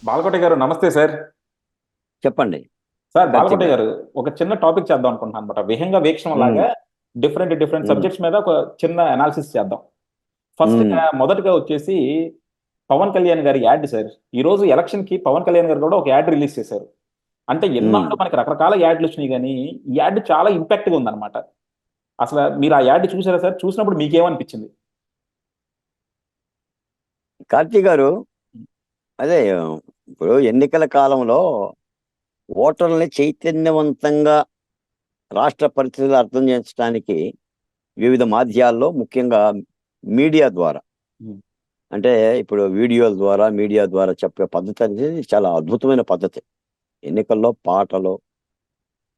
బాలకోట గారు నమస్తే సార్. చెప్పండి సార్ కార్తీక్ బాలకోట గారు. గారు, ఒక చిన్న టాపిక్ చేద్దాం అనుకుంటున్నాను అనమాట. విహంగ వీక్షణ ఉమ్, లాగా డిఫరెంట్ డిఫరెంట్ ఉమ్, సబ్జెక్ట్స్ మీద ఒక చిన్న అనాలిసిస్ చేద్దాం. ఫస్ట్ ఉమ్, గా మొదటగా వచ్చేసి పవన్ కళ్యాణ్ గారి యాడ్ సార్. ఈ రోజు ఎలక్షన్ కి పవన్ కళ్యాణ్ గారు కూడా ఒక యాడ్ రిలీజ్ చేశారు. అంటే ఉమ్. ఎన్నాళ్ళు మనకి రకరకాల యాడ్లు వచ్చినాయి, కానీ ఈ యాడ్ చాలా ఇంపాక్ట్ గా ఉందన్నమాట. అసలు మీరు ఆ యాడ్ చూసారా సార్? చూసినప్పుడు మీకేమనిపించింది? కార్తీక్ గారు, అదే ఇప్పుడు ఎన్నికల కాలంలో ఓటర్లని చైతన్యవంతంగా రాష్ట్ర పరిస్థితులు అర్థం చేయించడానికి వివిధ మాధ్యాల్లో, ముఖ్యంగా మీడియా ద్వారా, ఉమ్, అంటే ఇప్పుడు వీడియోల ద్వారా, మీడియా ద్వారా చెప్పే పద్ధతి అనేది చాలా అద్భుతమైన పద్ధతి. ఎన్నికల్లో పాటలు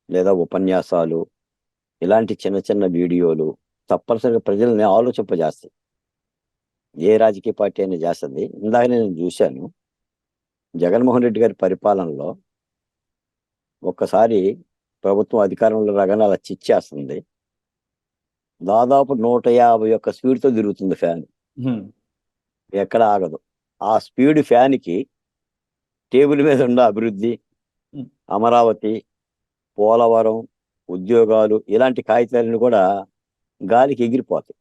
లేదా ఉపన్యాసాలు, ఇలాంటి చిన్న చిన్న వీడియోలు తప్పనిసరిగా ప్రజల్ని ఆలోచింపజేస్తాయి. ఏ రాజకీయ పార్టీ అయినా చేస్తుంది. ఇందాక నేను చూశాను, జగన్మోహన్ రెడ్డి గారి పరిపాలనలో ఒక్కసారి ప్రభుత్వం అధికారంలో రాగానే అలా చిచ్చేస్తుంది. దాదాపు 150 స్పీడ్తో తిరుగుతుంది ఫ్యాన్. ఉమ్, ఎక్కడ ఆగదు. ఆ స్పీడ్ ఫ్యాన్కి టేబుల్ మీద ఉన్న అభివృద్ధి, ఉమ్. అమరావతి, పోలవరం, ఉద్యోగాలు, ఇలాంటి కాగితాలను కూడా గాలికి ఎగిరిపోతాయి.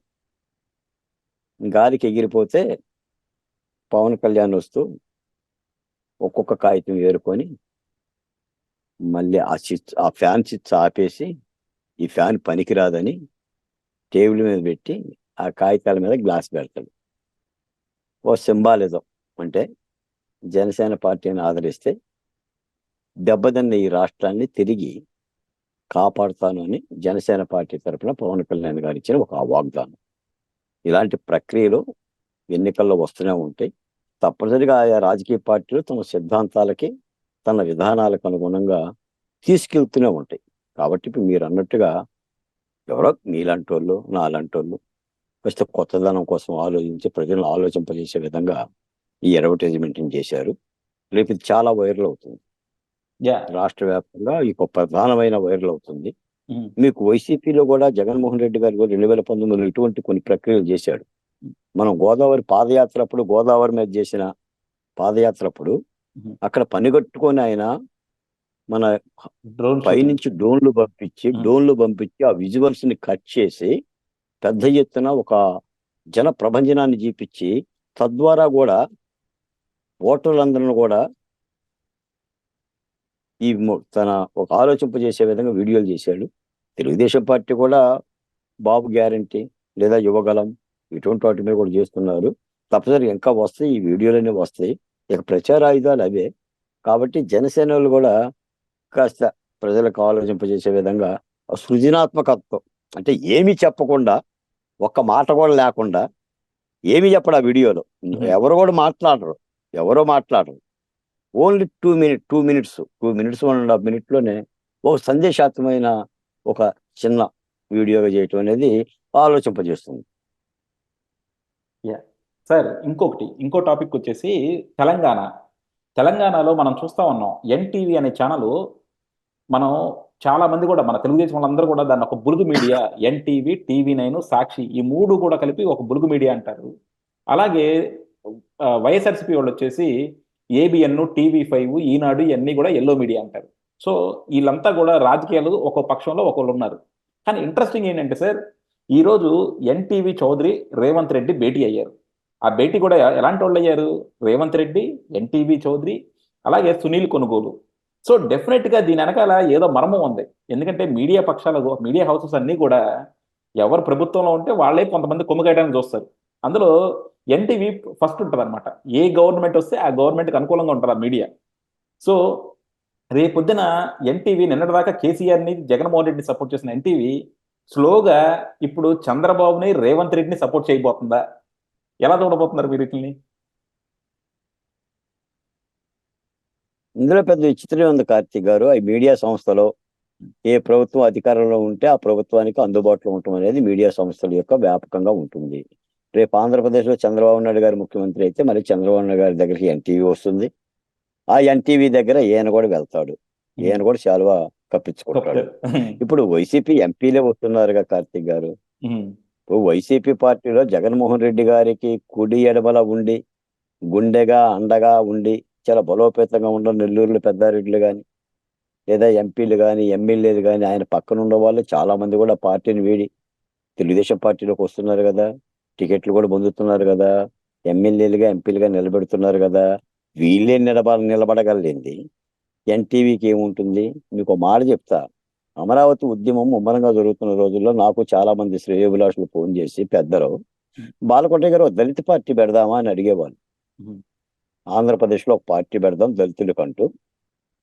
గాలికి ఎగిరిపోతే పవన్ కళ్యాణ్ వస్తూ ఒక్కొక్క కాగితం ఏరుకొని మళ్ళీ ఆ ఫ్యాన్ స్విచ్ ఆపేసి ఈ ఫ్యాన్ పనికిరాదని టేబుల్ మీద పెట్టి ఆ కాగితాల మీద గ్లాస్ పెడతాడు. ఓ సింబాలిజం. అంటే జనసేన పార్టీని ఆదరిస్తే దెబ్బతిన్న ఈ రాష్ట్రాన్ని తిరిగి కాపాడుతాను అని జనసేన పార్టీ తరఫున పవన్ కళ్యాణ్ గారు ఇచ్చిన ఒక వాగ్దానం. ఇలాంటి ప్రక్రియలు ఎన్నికల్లో వస్తూనే ఉంటాయి. తప్పనిసరిగా ఆయా రాజకీయ పార్టీలు తమ సిద్ధాంతాలకి, తన విధానాలకు అనుగుణంగా తీసుకెళ్తూనే ఉంటాయి. కాబట్టి ఇప్పుడు మీరు అన్నట్టుగా ఎవరో మీలాంటి వాళ్ళు, నాలాంటి వాళ్ళు కాస్త కొత్తదనం కోసం ఆలోచించి ప్రజలను ఆలోచింపజేసే విధంగా ఈ అడ్వర్టైజ్మెంట్ చేశారు. రేపు ఇది చాలా వైరల్ అవుతుంది. యా. రాష్ట్ర వ్యాప్తంగా ఈ ఒక ప్రధానమైన వైరల్ అవుతుంది. ఉమ్, మీకు వైసీపీలో కూడా జగన్మోహన్ రెడ్డి గారు కూడా 2019లో ఇటువంటి కొన్ని ప్రక్రియలు చేశాడు. మనం గోదావరి పాదయాత్ర అప్పుడు, గోదావరి మీద చేసిన పాదయాత్ర అప్పుడు ఉమ్. అక్కడ పనిగట్టుకొని ఆయన మన డ్రోన్ షూటింగ్. పైనుంచి డ్రోన్లు పంపించి ఆ విజువల్స్ ని కట్ చేసి పెద్ద ఎత్తున ఒక జన ప్రభంజనాన్ని చూపించి, తద్వారా కూడా ఓటర్లందరిని కూడా తన ఒక ఆలోచింపజేసే విధంగా వీడియోలు చేశాడు. తెలుగుదేశం పార్టీ కూడా బాబు గ్యారంటీ లేదా యువగలం ఇటువంటి వాటి మీద కూడా చేస్తున్నారు. తప్పనిసరిగా ఇంకా వస్తాయి, ఈ వీడియోలన్నీ వస్తాయి. ఇక ప్రచార ఆయుధాలు అవే. కాబట్టి జనసేన వాళ్ళు కూడా కాస్త ప్రజలకు ఆలోచింపజేసే విధంగా ఆ సృజనాత్మకత్వం, అంటే ఏమీ చెప్పకుండా, ఒక్క మాట కూడా లేకుండా, ఏమి చెప్పడు ఆ వీడియోలో. ఎవరు కూడా మాట్లాడరు, ఎవరో మాట్లాడరు. ఓన్లీ 2 మినిట్స్ 1.5 మినిట్లోనే ఒక సందేశాత్మకమైన ఒక చిన్న వీడియోగా చేయటం అనేది ఆలోచింపజేస్తుంది. యా. సార్, ఇంకో టాపిక్ వచ్చేసి తెలంగాణ. తెలంగాణలో మనం చూస్తా ఉన్నాం, ఎన్టీవీ అనే ఛానల్. మనం చాలా మంది కూడా, మన తెలుగుదేశం వాళ్ళందరూ కూడా దాన్ని ఒక బులుగు మీడియా, ఎన్టీవీ, టీవీ 9, సాక్షి, ఈ మూడు కూడా కలిపి ఒక బులుగు మీడియా అంటారు. అలాగే వైఎస్ఆర్సీపీ వాళ్ళు వచ్చేసి ఏబిఎన్, టీవీ 5, ఈనాడు, ఇవన్నీ కూడా ఎల్లో మీడియా అంటారు. సో వీళ్ళంతా కూడా రాజకీయాలు ఒక పక్షంలో ఒకళ్ళు ఉన్నారు. కానీ ఇంట్రెస్టింగ్ ఏంటంటే సార్, ఈరోజు ఎన్టీవీ చౌదరి రేవంత్ రెడ్డి భేటీ అయ్యారు. ఆ భేటీ కూడా ఎలాంటి వాళ్ళు అయ్యారు? రేవంత్ రెడ్డి, ఎన్టీవీ చౌదరి, అలాగే సునీల్ కొనుగోలు. సో డెఫినెట్ గా దీని వెనకాల ఏదో మర్మం ఉంది. ఎందుకంటే మీడియా పక్షాలు, మీడియా హౌసెస్ అన్నీ కూడా ఎవరు ప్రభుత్వంలో ఉంటే వాళ్ళే కొంతమంది కొమ్ము కాయడానికి చూస్తారు. అందులో ఎన్టీవీ ఫస్ట్ ఉంటుంది అనమాట. ఏ గవర్నమెంట్ వస్తే ఆ గవర్నమెంట్కి అనుకూలంగా ఉంటుంది ఆ మీడియా. సో రేపొద్దున ఎన్టీవీ, నిన్నటిదాకా కేసీఆర్ని, జగన్మోహన్ రెడ్డిని సపోర్ట్ చేసిన ఎన్టీవీ స్లోగా ఇప్పుడు చంద్రబాబుని, రేవంత్ రెడ్డిని సపోర్ట్ చేయబోతుందా? ఎలా చూడబోతున్నారు మీరు వీటిని? ఇందులో పెద్ద విచిత్రమే ఉంది కార్తీక్ గారు. ఈ మీడియా సంస్థలో ఏ ప్రభుత్వం అధికారంలో ఉంటే ఆ ప్రభుత్వానికి అందుబాటులో ఉండటం అనేది మీడియా సంస్థల యొక్క వ్యాపకంగా ఉంటుంది. రేపు ఆంధ్రప్రదేశ్లో చంద్రబాబు నాయుడు గారు ముఖ్యమంత్రి అయితే మరి చంద్రబాబు నాయుడు గారి దగ్గరికి ఎన్టీవీ వస్తుంది. ఆ ఎన్టీవీ దగ్గర ఈయన కూడా వెళ్తాడు. ఈయన కూడా శాలువా కప్పించుకుంటాడు. చెప్తారు. ఇప్పుడు వైసీపీ ఎంపీలే వస్తున్నారుగా కార్తీక్ గారు. ఇప్పుడు వైసీపీ పార్టీలో జగన్మోహన్ రెడ్డి గారికి కుడి ఎడమల ఉండి, గుండెగా అండగా ఉండి చాలా బలోపేతంగా ఉన్న నెల్లూరులో పెద్దారెడ్డిలు కానీ లేదా ఎంపీలు కానీ ఎమ్మెల్యేలు కానీ ఆయన పక్కన ఉన్న వాళ్ళు చాలా మంది కూడా పార్టీని వీడి తెలుగుదేశం పార్టీలోకి వస్తున్నారు కదా, టికెట్లు కూడా పొందుతున్నారు కదా, ఎమ్మెల్యేలుగా ఎంపీలుగా నిలబెడుతున్నారు కదా. వీళ్ళే నిలబడగలిగింది ఎన్టీవీకి ఏముంటుంది? మీకు ఒక మాట చెప్తా. అమరావతి ఉద్యమం ముమ్మరంగా జరుగుతున్న రోజుల్లో నాకు చాలా మంది శ్రేయోభిలాషులు ఫోన్ చేసి పెద్దలు, బాలకోటయ్య గారు దళిత పార్టీ పెడదామా అని అడిగేవాళ్ళు. ఆంధ్రప్రదేశ్లో ఒక పార్టీ పెడదాం దళితులకంటూ,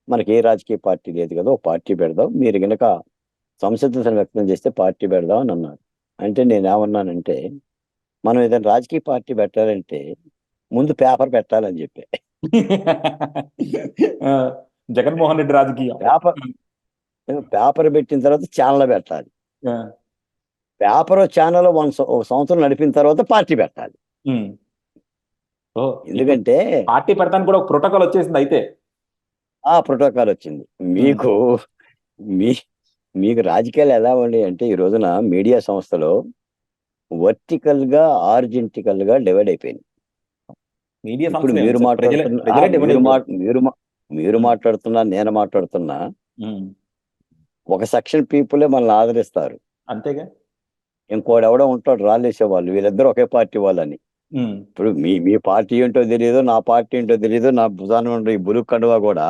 మనకి ఏ రాజకీయ పార్టీ లేదు కదా, ఒక పార్టీ పెడదాం, మీరు గనక సంసిద్ధతను వ్యక్తం చేస్తే పార్టీ పెడదాం అని అన్నారు. అంటే నేనేమన్నానంటే, మనం ఏదైనా రాజకీయ పార్టీ పెట్టాలంటే ముందు పేపర్ పెట్టాలని చెప్పి. ఆ, జగన్మోహన్ రెడ్డి రాజకీయం. పేపర్ పేపర్ పెట్టిన తర్వాత ఛానల్ పెట్టాలి. ఆ, పేపర్ ఛానల్ ఒక సంవత్సరం నడిపిన తర్వాత పార్టీ పెట్టాలి. ఉమ్. ఓ, ఇప్పుడు ఎందుకంటే పార్టీ పెడతానికి కూడా ఒక ప్రోటోకాల్ వచ్చేసింది అయితే. ఆ ప్రోటోకాల్ వచ్చింది. మీకు మీ మీకు రాజకీయాలు ఎలా ఉన్నాయి అంటే ఈ రోజున మీడియా సంస్థలో వర్టికల్ గా హారిజాంటల్ గా డివైడ్ అయిపోయింది. మీడియా ఇప్పుడు సంస్థలు మీరు ప్రజలే మాట్లాడుతున్నా ప్రజలే divide అయిపోయారు. మీరు ఉమ్, మాట్లాడుతున్నా నేను మాట్లాడుతున్నా ఉమ్. ఒక సెక్షన్ పీపులే మనల్ని ఆదరిస్తారు. అంతేగా. ఇంకోడు ఎవడో ఉంటాడు రాళ్ళేసే వాళ్ళు, వీళ్ళిద్దరు ఒకే పార్టీ వాళ్ళని. ఉమ్, ఇప్పుడు మీ పార్టీ ఏంటో తెలియదు, నా పార్టీ ఏంటో తెలియదు, నా భుజాన ఉండే ఈ బులుగు కండువా కూడా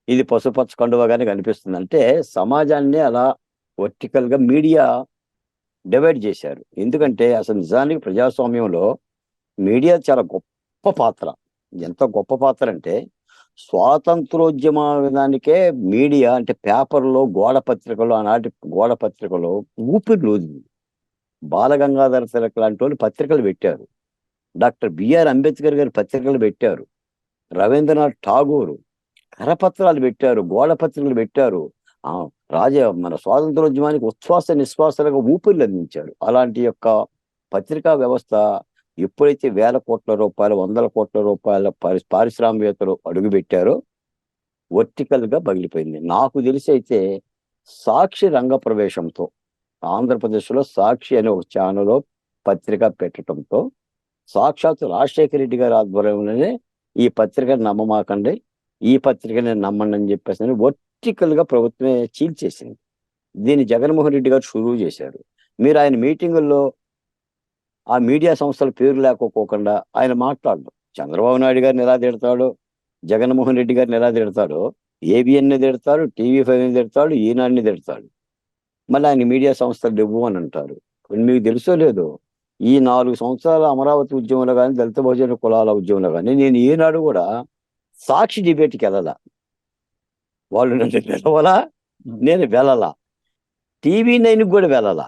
ఇది పసుపచ్చ కండువాగానే కనిపిస్తుంది. అంటే సమాజాన్ని అలా వర్టికల్ గా మీడియా డివైడ్ చేశారు. ఎందుకంటే అసలు నిజానికి ప్రజాస్వామ్యంలో మీడియా చాలా గొప్ప పాత్ర. ఎంత గొప్ప పాత్ర అంటే స్వాతంత్రోద్యమానికే మీడియా అంటే పేపర్లో గోడ పత్రికలు, ఆనాటి గోడ పత్రికలో ఊపిరి లూదింది. బాలగంగాధర తిలక్ లాంటి వాళ్ళు పత్రికలు పెట్టారు, డాక్టర్ బిఆర్ అంబేద్కర్ గారి పత్రికలు పెట్టారు, రవీంద్రనాథ్ ఠాగూర్ కరపత్రాలు పెట్టారు, గోడ పత్రికలు పెట్టారు. ఆ మన స్వాతంత్రోద్యమానికి ఉచ్ఛ్వాస నిశ్వాసాలుగా ఊపిరిలు అందించారు. అలాంటి యొక్క పత్రికా వ్యవస్థ ఎప్పుడైతే వేల కోట్ల రూపాయలు, వందల కోట్ల రూపాయల పారిశ్రామికవేత్తలు అడుగుపెట్టారో వర్టికల్ గా పగిలిపోయింది. నాకు తెలిసి అయితే సాక్షి రంగ ప్రవేశంతో ఆంధ్రప్రదేశ్లో సాక్షి అనే ఒక ఛానల్ పత్రిక పెట్టడంతో సాక్షాత్ రాజశేఖర రెడ్డి గారి ఆధ్వర్యంలోనే ఈ పత్రికను నమ్మమాకండి, ఈ పత్రికని నమ్మండి అని చెప్పేసి వర్టికల్ గా ప్రభుత్వమే చీల్చేసింది. దీన్ని జగన్మోహన్ రెడ్డి గారు షురువు చేశారు. మీరు ఆయన మీటింగుల్లో ఆ మీడియా సంస్థల పేరు లేకపోకుండా ఆయన మాట్లాడడం, చంద్రబాబు నాయుడు గారిని ఎలా తిడతాడు, జగన్మోహన్ రెడ్డి గారిని ఎలా తిడతాడో ఏబిఎన్ తిడతాడు, టీవీ5 తిడతాడు, ఈనాడుని తిడతాడు. మళ్ళీ ఆయన మీడియా సంస్థలు లేవు అని అంటారు. మీకు తెలుసో లేదో, ఈ 4 సంవత్సరాల అమరావతి ఉద్యమంలో కానీ, దళిత బహుజన కులాల ఉద్యమంలో కానీ నేను ఈనాడు కూడా సాక్షి డిబేట్కి వెళ్ళాల, వాళ్ళు నన్ను పిలవలా, నేను వెళ్ళాలా. టీవీ9 కూడా వెళ్ళాలా,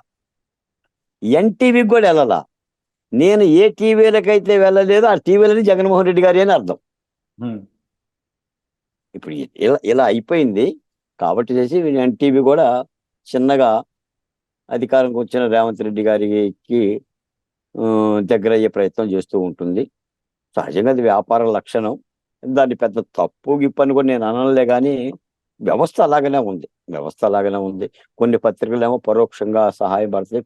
ఎన్టీవీకి కూడా వెళ్ళాలా. నేను ఏ టీవీలకైతే వెళ్ళలేదు ఆ టీవీలని జగన్మోహన్ రెడ్డి గారి అని అర్థం. ఇప్పుడు ఇలా అయిపోయింది. కాబట్టి చేసి ఎన్టీవీ కూడా చిన్నగా అధికారంకి వచ్చిన రేవంత్ రెడ్డి గారికి దగ్గర అయ్యే ప్రయత్నం చేస్తూ ఉంటుంది. సహజంగా అది వ్యాపార లక్షణం, దాన్ని పెద్ద తప్పు గిప్పని కూడా నేను అనలే. కానీ వ్యవస్థ అలాగనే ఉంది. కొన్ని పత్రికలు ఏమో పరోక్షంగా సహాయపడతాయి,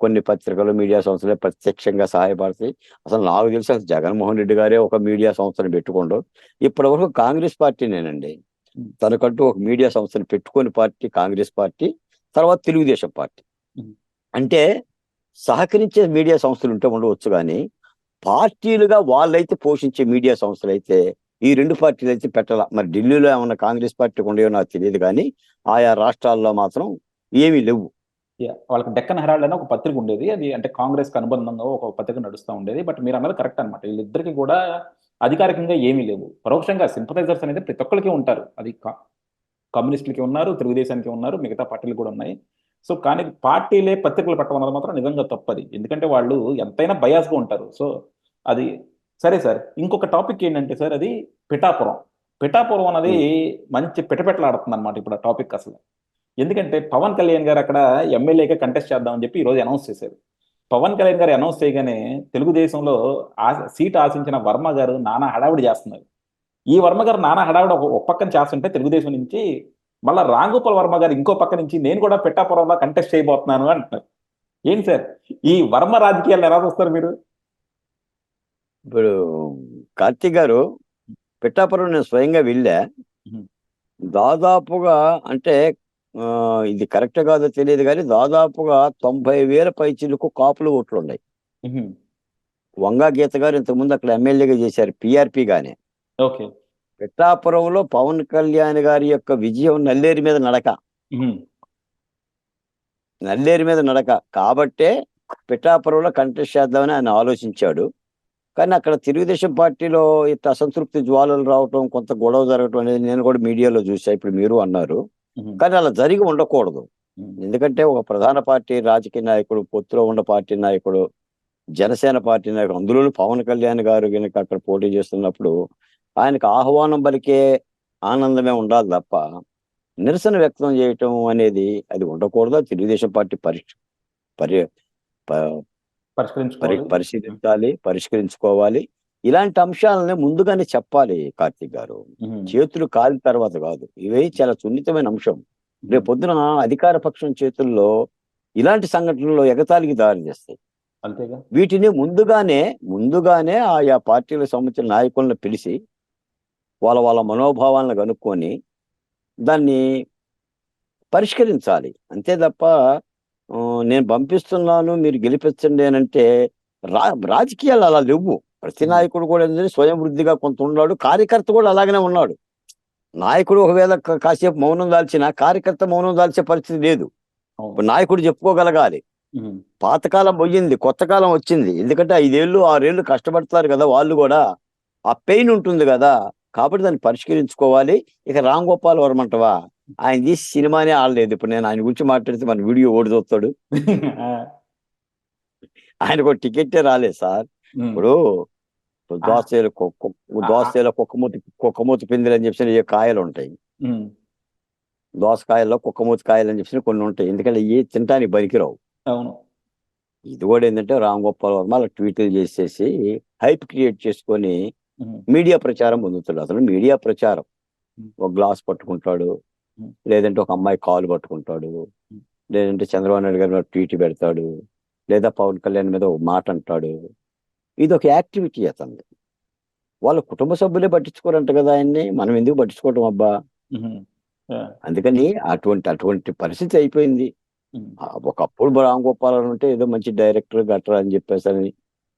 కొన్ని పత్రికలు మీడియా సంస్థలే ప్రత్యక్షంగా సహాయపడతాయి. అసలు నాకు తెలిసి అసలు జగన్మోహన్ రెడ్డి గారే ఒక మీడియా సంస్థను పెట్టుకోండు. ఇప్పటి వరకు కాంగ్రెస్ పార్టీనేనండి తనకంటూ ఒక మీడియా సంస్థను పెట్టుకుని పార్టీ కాంగ్రెస్ పార్టీ, తర్వాత తెలుగుదేశం పార్టీ. అంటే సహకరించే మీడియా సంస్థలు ఉంటే ఉండవచ్చు, కానీ పార్టీలుగా వాళ్ళైతే పోషించే మీడియా సంస్థలు అయితే ఈ 2 పార్టీలు అయితే పెట్టాల. మరి ఢిల్లీలో ఏమన్నా కాంగ్రెస్ పార్టీ ఉండేవో నాకు తెలియదు, కానీ ఆయా రాష్ట్రాల్లో మాత్రం ఏమీ లేవు. వాళ్ళకి డెక్కన్ హెరాల్డ్ అని ఒక పత్రిక ఉండేది, అది అంటే కాంగ్రెస్ కి అనుబంధంగా ఒక పత్రిక నడుస్తూ ఉండేది. బట్ మీరు అన్నది కరెక్ట్ అనమాట, వీళ్ళిద్దరికి కూడా అధికారికంగా ఏమీ లేవు. పరోక్షంగా సింపథైజర్స్ అనేది ప్రతి ఒక్కరికి ఉంటారు. అది కమ్యూనిస్టులకి ఉన్నారు, తెలుగుదేశానికి ఉన్నారు, మిగతా పార్టీలు కూడా ఉన్నాయి. సో కానీ పార్టీలే పత్రికలు పెట్టడం అన్నది మాత్రం నిజంగా తప్పది, ఎందుకంటే వాళ్ళు ఎంతైనా బయాస్గా ఉంటారు. సో అది సరే సార్. ఇంకొక టాపిక్ ఏంటంటే సార్, అది పిఠాపురం అనేది మంచి పిటపెట్టలాడుతుంది అనమాట ఇప్పుడు ఆ టాపిక్ అసలు. ఎందుకంటే పవన్ కళ్యాణ్ గారు అక్కడ ఎమ్మెల్యేగా కంటెస్ట్ చేద్దామని చెప్పి ఈరోజు అనౌన్స్ చేశారు. పవన్ కళ్యాణ్ గారు అనౌన్స్ చేయగానే తెలుగుదేశంలో సీట్ ఆశించిన వర్మ గారు నానా హడావిడి చేస్తున్నారు. ఈ వర్మ గారు నానా హడావిడి ఒక పక్కన చేస్తుంటే తెలుగుదేశం నుంచి మళ్ళీ రాంగోపాల్ వర్మ గారు ఇంకో పక్క నుంచి నేను కూడా పిఠాపురంలో కంటెస్ట్ చేయబోతున్నాను అంటున్నారు. ఏంటి సార్ ఈ వర్మ రాజకీయాలను ఎలా చూస్తారు మీరు? ఇప్పుడు కార్తీక్ గారు పిఠాపురం నేను స్వయంగా వెళ్ళా. ఉహు, దాదాపుగా అంటే ఆ, ఇది కరెక్ట్ కాదో తెలియదు కానీ దాదాపుగా 90,000 పైచిలకు కాపులు ఓట్లు ఉన్నాయి. ఉహు. వంగా గీత గారు ఇంతకుముందు అక్కడ ఎమ్మెల్యేగా చేశారు పిఆర్పి గానే. ఓకే. పిఠాపురంలో పవన్ కళ్యాణ్ గారి యొక్క విజయం నల్లేరు మీద నడక. ఉహు, నల్లేరు మీద నడక కాబట్టే పిఠాపురంలో కంటెస్ట్ చేద్దామని ఆయన ఆలోచించాడు. కానీ అక్కడ తెలుగుదేశం పార్టీలో ఇంత అసంతృప్తి జ్వాలలు రావటం, కొంత గొడవ జరగటం అనేది నేను కూడా మీడియాలో చూసా. ఇప్పుడు మీరు అన్నారు. ఉహు, కానీ అలా జరిగి ఉండకూడదు. ఉహు, ఎందుకంటే ఒక ప్రధాన పార్టీ రాజకీయ నాయకుడు, పొత్తులో ఉన్న పార్టీ నాయకుడు, జనసేన పార్టీ నాయకుడు, అందులోనూ పవన్ కళ్యాణ్ గారు కనుక అక్కడ పోటీ చేస్తున్నప్పుడు ఆయనకు ఆహ్వానం పలికే ఆనందమే ఉండాలి తప్ప నిరసన వ్యక్తం చేయటం అనేది అది ఉండకూడదు. అది తెలుగుదేశం పార్టీ పరి ప- పరిష్కరించుకోవాలి. పరిశీలించాలి, పరిష్కరించుకోవాలి. ఇలాంటి అంశాలని ముందుగానే చెప్పాలి కార్తీక్ గారు. ఉహు, చేతులు కాలిన తర్వాత కాదు. ఇవి చాలా సున్నితమైన అంశం. ఉహు. రేపు పొద్దున అధికార పక్షం చేతుల్లో ఇలాంటి సంఘటనలు ఎగతాళికి దారి చేస్తాయి. అంతేగా. వీటిని ముందుగానే ఆయా పార్టీలకు సంబంధించిన నాయకులను పిలిచి వాళ్ళ వాళ్ళ మనోభావాలను కనుక్కొని దాన్ని పరిష్కరించాలి. అంతే తప్ప నేను పంపిస్తున్నాను మీరు గెలిపించండి అని అంటే రా రాజకీయాలు అలా లేవు. ప్రతి ఉహు, నాయకుడు కూడా ఏంటంటే స్వయం వృద్ధిగా కొంత ఉన్నాడు. కార్యకర్త కూడా అలాగనే ఉన్నాడు. నాయకుడు ఒకవేళ కాసేపు మౌనం దాల్చినా కార్యకర్త మౌనం దాల్చే పరిస్థితి లేదు. అవును. ఇప్పుడు నాయకుడు చెప్పుకోగలగాలి. ఉహు, పాతకాలం పోయింది, కొత్త కాలం వచ్చింది. ఎందుకంటే 5 ఏళ్ళు 6 ఏళ్ళు కష్టపడతారు కదా వాళ్ళు కూడా. ఆ పెయిన్ ఉంటుంది కదా. కాబట్టి దాన్ని పరిష్కరించుకోవాలి. ఇక రామ్ గోపాల్ వర్మ అంటవా, ఆయన తీసి సినిమానే ఆడలేదు. ఇప్పుడు నేను ఆయన గురించి మాట్లాడితే మన వీడియో ఓడి చూస్తాడు. ఆ, ఆయనకు టికెట్టే రాలేదు సార్. ఉమ్, ఇప్పుడు ఆ, దోసలో ఆ, ఆ, దోసలో కుక్కమూతి పిందెలు అని చెప్పి ఏ కాయలు ఉంటాయి. ఉమ్, దోసకాయల్లో కుక్కమూతి కాయలు అని చెప్పి కొన్ని ఉంటాయి. ఎందుకంటే ఏ తినటానికి పనికిరావు. అవును. ఇది కూడా ఏంటంటే రామ్ గోపాల్ వర్మ అలా ట్వీట్లు చేసేసి హైప్ క్రియేట్ చేసుకొని ఉహు, మీడియా ప్రచారం పొందుతాడు. అసలు మీడియా ప్రచారం ఉమ్, ఒక గ్లాస్ పట్టుకుంటాడు, ఉమ్, లేదంటే ఒక అమ్మాయి కాలు పట్టుకుంటాడు, ఉమ్, లేదంటే చంద్రబాబు నాయుడు గారి మీద ట్వీట్ పెడతాడు, లేదా పవన్ కళ్యాణ్ మీద ఒక మాట అంటాడు. ఇది ఒక యాక్టివిటీ అతను. వాళ్ళ కుటుంబ సభ్యులే పట్టించుకోరంట కదా ఆయన్ని. మనం ఎందుకు పట్టించుకోవటం అబ్బా. ఉహు, ఆ, అందుకని అటువంటి అటువంటి పరిస్థితి అయిపోయింది. ఉమ్, ఒకప్పుడు రామ్ గోపాల్ వర్మ అంటే ఏదో మంచి డైరెక్టర్ గట్రా అని చెప్పేసి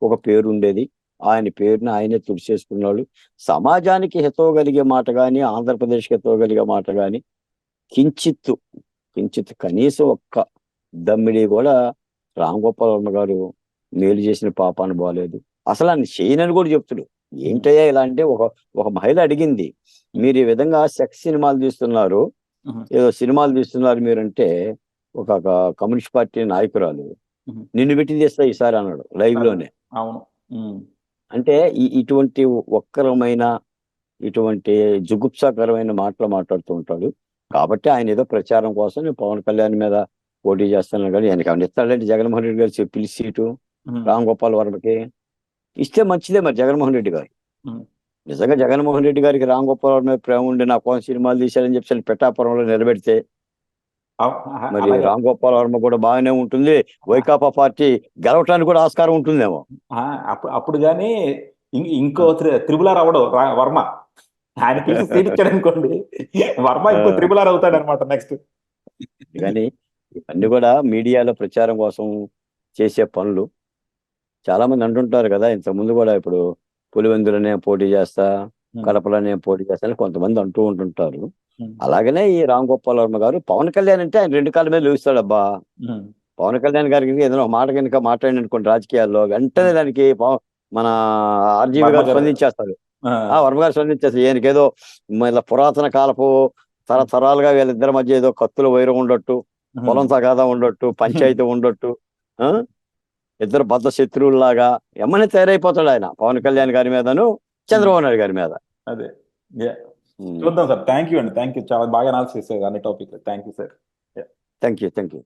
ఒక పేరు ఉండేది. ఆయన పేరుని ఆయనే తుడిచేసుకున్నాడు. సమాజానికి హితవు కలిగే మాట కానీ, ఆంధ్రప్రదేశ్కి హితవు కలిగే మాట కానీ కించిత్తు కించిత్ కనీసం ఒక్క దమ్మిడి కూడా రామ్ గోపాల్ వర్మ గారు మేలు చేసిన పాపాను బాలేదు. అసలు ఆయన చేయనని కూడా చెప్తుడు. ఉమ్, ఏంటయ్యా ఇలా అంటే ఒక ఒక మహిళ అడిగింది, ఉమ్, మీరు ఈ విధంగా సెక్స్ సినిమాలు తీస్తున్నారు, ఉహు, ఏదో సినిమాలు తీస్తున్నారు మీరంటే, ఒక కమ్యూనిస్ట్ పార్టీ నాయకురాలు ఉహు. నిన్ను పెట్టి తీస్తా ఈసారి అన్నాడు లైవ్ అదే. లోనే. అవును. ఉమ్, అంటే ఇటువంటి వక్రమైన, ఇటువంటి జుగుప్సాకరమైన మాటలు మాట్లాడుతూ ఉంటాడు. కాబట్టి ఆయన ఏదో ప్రచారం కోసం నేను పవన్ కళ్యాణ్ మీద పోటీ చేస్తాను కానీ ఆయనకి ఏమైనా ఇస్తాడంటే జగన్మోహన్ రెడ్డి గారు పిలిచి సీటు ఉమ్, రామ్ గోపాల్ వర్మకి ఇస్తే మంచిదే మరి జగన్మోహన్ రెడ్డి గారు. ఉమ్. నిజంగా జగన్మోహన్ రెడ్డి గారికి రామ్ గోపాల్ వర్మ మీద ప్రేమ ఉండి నా కోసం సినిమాలు తీశారని చెప్పి పిఠాపురంలో నిలబెడితే మరి అలాగే. రామ్ గోపాల్ వర్మ కూడా బాగానే ఉంటుంది. వైకాపా పార్టీ గెలవటానికి కూడా ఆస్కారం ఉంటుందేమో. ఆ, అప్పుడు అప్పుడు కానీ ఇంకో త్రిబులార్ అవడు వర్మ. ఆయన పిలిచి సీట్ ఇచ్చాడు అనుకోండి, వర్మ ఇంకో ఆ, త్రిబులార్ అవుతాడు అనమాట నెక్స్ట్. కానీ ఇవన్నీ కూడా మీడియాలో ప్రచారం కోసం చేసే పనులు. చాలా మంది అంటుంటారు కదా, ఇంతకుముందు కూడా ఇప్పుడు పులివెందులనే పోటీ చేస్తా, కడపలోనే పోటీ చేస్తా అని కొంతమంది అంటూ ఉంటుంటారు. అలాగనే ఈ రామ్ గోపాల్ వర్మ గారు పవన్ కళ్యాణ్ అంటే ఆయన 2 కాళ్ళ మీద లేస్తాడబ్బా. పవన్ కళ్యాణ్ గారికి ఏదైనా ఒక మాట కనుక మాట్లాడి అనుకోండి రాజకీయాల్లో, వెంటనే దానికి మన ఆర్జీవి వర్మ గారు గారు. స్పందించేస్తారు. ఆ, వర్మ గారు స్పందించేస్తారు. ఈయనకేదో ఇలా పురాతన కాలపు తరతరాలుగా వీళ్ళిద్దరి మధ్య ఏదో కత్తుల వైరం ఉండొట్టు, పొలం తగాదా ఉండొట్టు, పంచాయతీ ఉండొట్టు, ఆ ఇద్దరు బద్ధ శత్రువుల్లాగా ఎమ్మని తయారైపోతాడు ఆయన పవన్ కళ్యాణ్ గారి మీదను, చంద్రబాబు నాయుడు గారి మీద. అదే. చూద్దాం సార్. థ్యాంక్ యూ అండి. Thank you. చాలా బాగా అనాలిసిస్ చేశారు అన్ని topic. Thank you sir. Thank you.